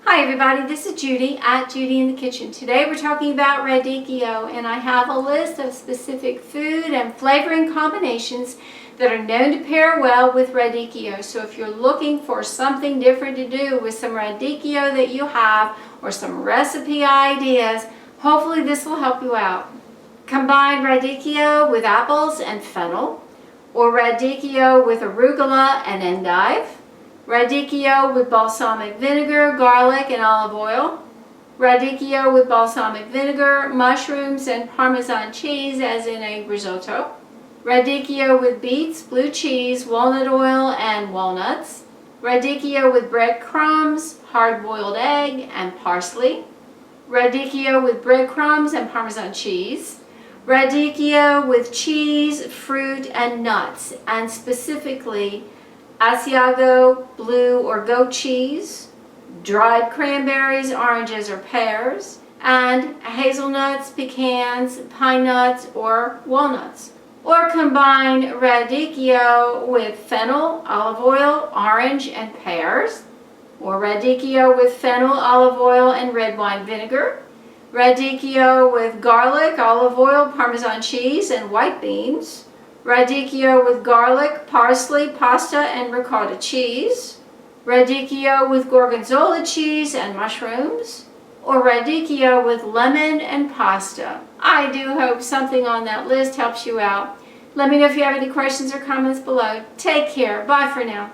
Hi everybody, this is Judy at Judy in the Kitchen. Today we're talking about radicchio, and I have a list of specific food and flavoring combinations that are known to pair well with radicchio. So if you're looking for something different to do with some radicchio that you have or some recipe ideas, hopefully this will help you out. Combine radicchio with apples and fennel, or radicchio with arugula and endive. Radicchio with balsamic vinegar, garlic, and olive oil. Radicchio with balsamic vinegar, mushrooms, and Parmesan cheese as in a risotto. Radicchio with beets, blue cheese, walnut oil, and walnuts. Radicchio with breadcrumbs, hard-boiled egg, and parsley. Radicchio with breadcrumbs and Parmesan cheese. Radicchio with cheese, fruit, and nuts, and specifically Asiago, blue or goat cheese, dried cranberries, oranges, or pears, and hazelnuts, pecans, pine nuts, or walnuts. Or combine radicchio with fennel, olive oil, orange, and pears, or radicchio with fennel, olive oil, and red wine vinegar, radicchio with garlic, olive oil, Parmesan cheese, and white beans, radicchio with garlic, parsley, pasta, and ricotta cheese, radicchio with gorgonzola cheese and mushrooms, or radicchio with lemon and pasta. I do hope something on that list helps you out. Let me know if you have any questions or comments below. Take care. Bye for now.